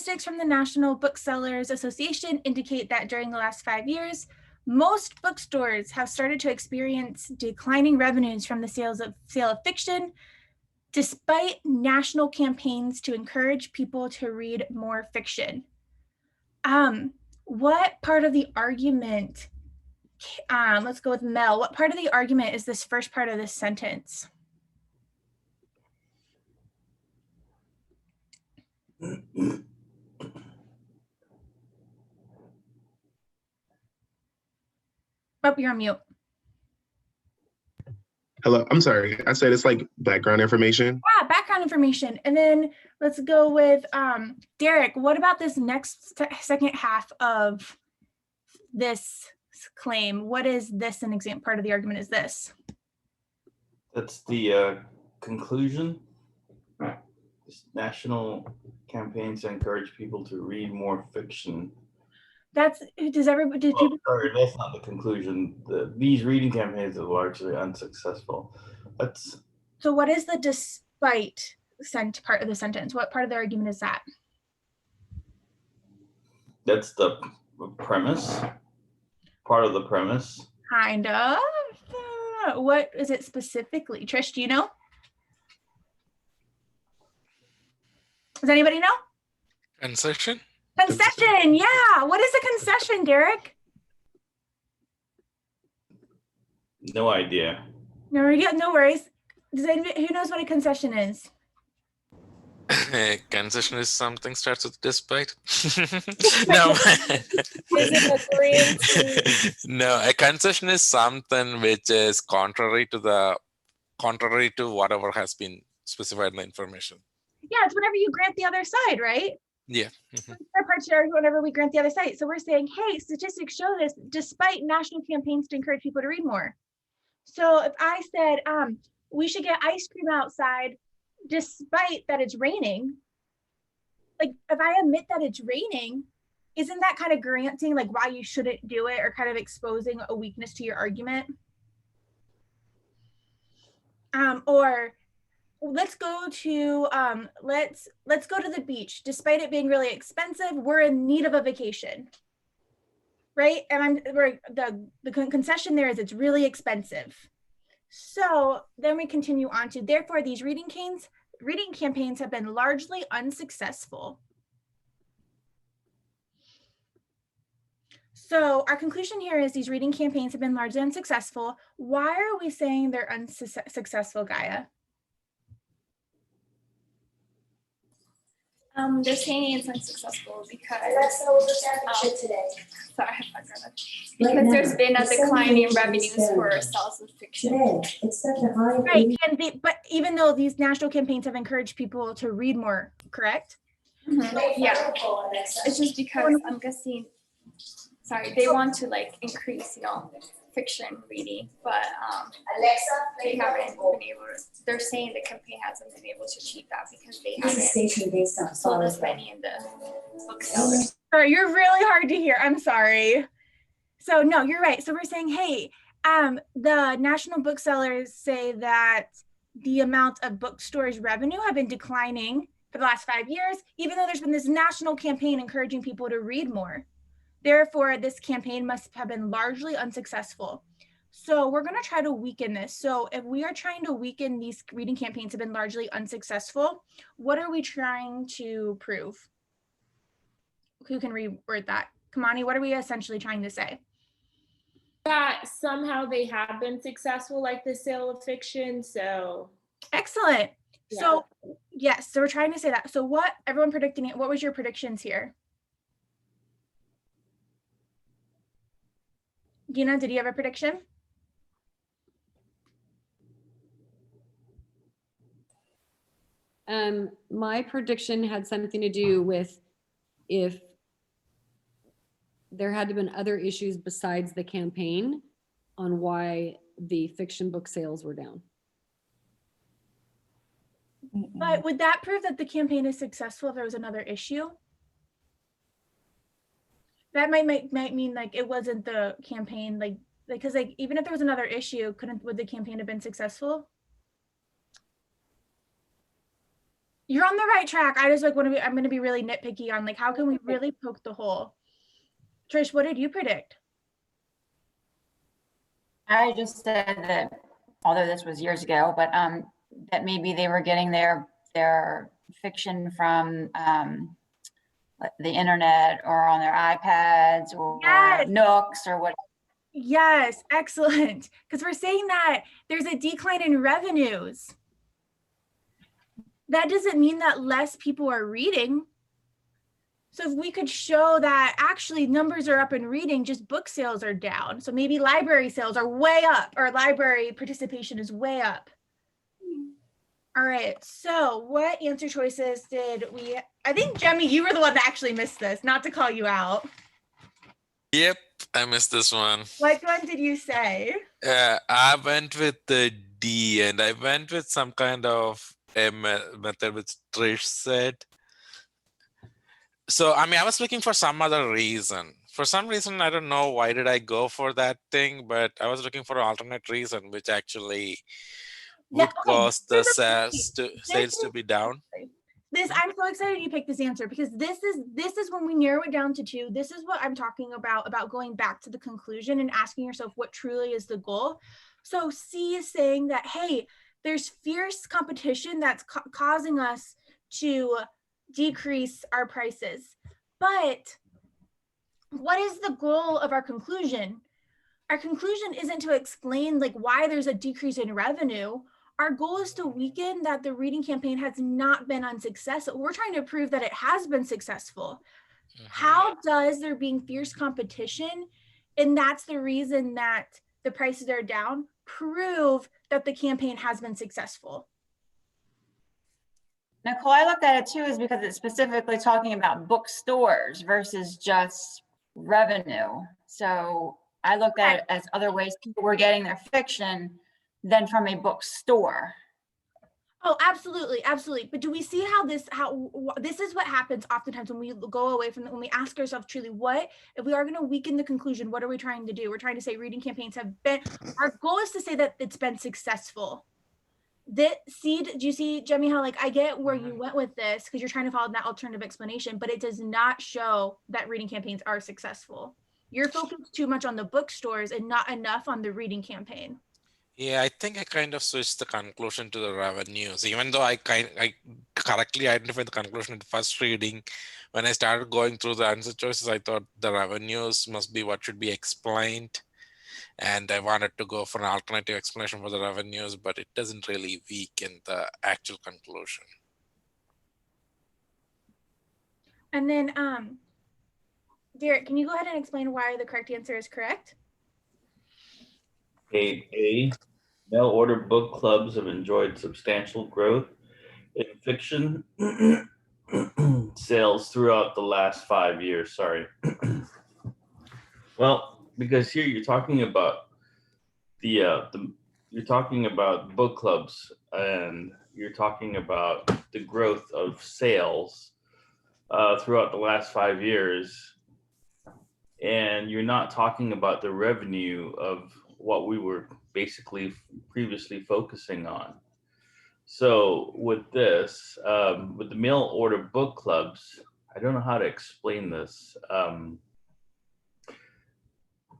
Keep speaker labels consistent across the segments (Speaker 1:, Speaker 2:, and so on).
Speaker 1: Statistics from the National Booksellers Association indicate that during the last 5 years, most bookstores have started to experience declining revenues from the sale of fiction, despite national campaigns to encourage people to read more fiction. What part of the argument, let's go with Mel, what part of the argument is this first part of this sentence? Oh, you're on mute.
Speaker 2: Hello, I'm sorry. I said it's like background information.
Speaker 1: Yeah, background information. And then let's go with Derek. What about this next second half of this claim? What is this an example? Part of the argument is this.
Speaker 3: That's the conclusion. This national campaigns to encourage people to read more fiction.
Speaker 1: That's, does people?
Speaker 3: Sorry, that's not the conclusion. These reading campaigns are largely unsuccessful. That's.
Speaker 1: So what is the despite part of the sentence? What part of the argument is that?
Speaker 3: That's the premise. Part of the premise.
Speaker 1: Kind of. What is it specifically? Trish, do you know? Does anybody know?
Speaker 4: Concession?
Speaker 1: Concession, yeah. What is a concession, Derek?
Speaker 3: No idea.
Speaker 1: No worries. Does anybody, who knows what a concession is?
Speaker 4: Concession is something starts with despite. No. No, a concession is something which is contrary to whatever has been specified in the information.
Speaker 1: Yeah, it's whenever you grant the other side, right?
Speaker 4: Yeah.
Speaker 1: Whenever we grant the other side. So we're saying, hey, statistics show this despite national campaigns to encourage people to read more. So if I said we should get ice cream outside despite that it's raining, like if I admit that it's raining, isn't that kind of granting like why you shouldn't do it or kind of exposing a weakness to your argument? Or let's go to the beach. Despite it being really expensive, we're in need of a vacation, right? And the concession there is it's really expensive. So then we continue on to, therefore, these reading campaigns have been largely unsuccessful. So our conclusion here is these reading campaigns have been largely unsuccessful. Why are we saying they're unsuccessful, Gaia?
Speaker 5: They're saying it's unsuccessful because because there's been a decline in revenues for sales of fiction.
Speaker 1: Right, but even though these national campaigns have encouraged people to read more, correct?
Speaker 5: Mm-hmm. Yeah, it's just because I'm guessing. Sorry, they want to like increase, fiction reading, but they haven't been able to. They're saying the campaign hasn't been able to achieve that because they haven't sold as many in the booksellers.
Speaker 1: Sorry, you're really hard to hear. I'm sorry. So no, you're right. So we're saying, hey, the national booksellers say that the amount of bookstores' revenue have been declining for the last 5 years, even though there's been this national campaign encouraging people to read more. Therefore, this campaign must have been largely unsuccessful. So we're going to try to weaken this. So if we are trying to weaken these reading campaigns have been largely unsuccessful, what are we trying to prove? Who can reword that? Kamani, what are we essentially trying to say?
Speaker 6: That somehow they have been successful, like the sale of fiction. So
Speaker 1: excellent.
Speaker 6: Yeah.
Speaker 1: So yes, so we're trying to say that. So what everyone predicting it? What was your predictions here? Gina, did you have a prediction?
Speaker 7: My prediction had something to do with if there had to been other issues besides the campaign on why the fiction book sales were down.
Speaker 1: But would that prove that the campaign is successful if there was another issue? That might mean like it wasn't the campaign, because even if there was another issue, would the campaign have been successful? You're on the right track. I just like want to be, I'm going to be really nitpicky on like, how can we really poke the hole? Trish, what did you predict?
Speaker 8: I just said that, although this was years ago, but that maybe they were getting their fiction from the internet or on their iPads or
Speaker 1: Yes.
Speaker 8: Nooks or what.
Speaker 1: Yes, excellent. Because we're saying that there's a decline in revenues. That doesn't mean that less people are reading. So if we could show that actually numbers are up in reading, just book sales are down. So maybe library sales are way up or library participation is way up. All right, so what answer choices did we, I think Jemmy, you were the one that actually missed this, not to call you out.
Speaker 4: Yep, I missed this one.
Speaker 1: What one did you say?
Speaker 4: I went with the D, and I went with some kind of a method which Trish said. So, I mean, I was looking for some other reason. For some reason, I don't know why did I go for that thing, but I was looking for an alternate reason, which actually would cause the sales to be down.
Speaker 1: I'm so excited you picked this answer because this is when we narrow it down to two. This is what I'm talking about going back to the conclusion and asking yourself what truly is the goal. So C is saying that, hey, there's fierce competition that's causing us to decrease our prices. But what is the goal of our conclusion? Our conclusion isn't to explain like why there's a decrease in revenue. Our goal is to weaken that the reading campaign has not been unsuccessful. We're trying to prove that it has been successful. How does there being fierce competition, and that's the reason that the prices are down, prove that the campaign has been successful?
Speaker 8: Nicole, I looked at it too, is because it's specifically talking about bookstores versus just revenue. So I looked at it as other ways people were getting their fiction than from a bookstore.
Speaker 1: Oh, absolutely, absolutely. But do we see how this is what happens oftentimes when we go away from when we ask ourselves truly, what if we are going to weaken the conclusion? What are we trying to do? We're trying to say reading campaigns have been. Our goal is to say that it's been successful. Do you see, Jemmy, how like I get where you went with this because you're trying to follow that alternative explanation, but it does not show that reading campaigns are successful. You're focused too much on the bookstores and not enough on the reading campaign.
Speaker 4: Yeah, I think I kind of switched the conclusion to the revenues, even though I correctly identified the conclusion in the first reading. When I started going through the answer choices, I thought the revenues must be what should be explained. And I wanted to go for an alternative explanation for the revenues, but it doesn't really weaken the actual conclusion.
Speaker 1: And then, Derek, can you go ahead and explain why the correct answer is correct?
Speaker 3: A, mail order book clubs have enjoyed substantial growth in fiction sales throughout the last 5 years. Sorry. Well, because here you're talking about you're talking about book clubs and you're talking about the growth of sales throughout the last 5 years, and you're not talking about the revenue of what we were basically previously focusing on. So with this, with the mail order book clubs, I don't know how to explain this.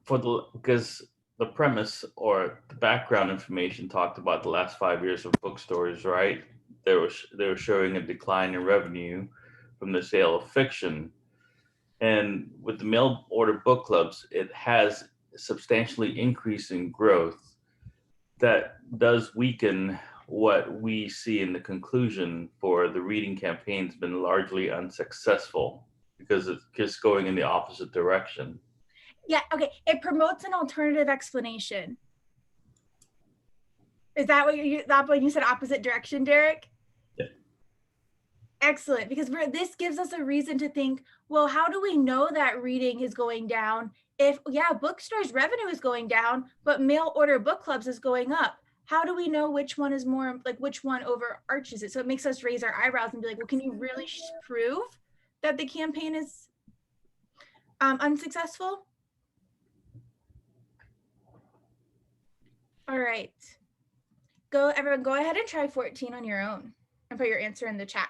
Speaker 3: Because the premise or the background information talked about the last 5 years of bookstores, right? They were showing a decline in revenue from the sale of fiction. And with the mail order book clubs, it has substantially increasing growth that does weaken what we see in the conclusion for the reading campaign's been largely unsuccessful because it's just going in the opposite direction.
Speaker 1: Yeah, okay. It promotes an alternative explanation. Is that what you said opposite direction, Derek?
Speaker 3: Yeah.
Speaker 1: Excellent, because this gives us a reason to think, well, how do we know that reading is going down if, yeah, bookstores revenue is going down, but mail order book clubs is going up? How do we know which one is more, like which one overarches it? So it makes us raise our eyebrows and be like, well, can you really prove that the campaign is unsuccessful? All right. Everyone go ahead and try 14 on your own and put your answer in the chat.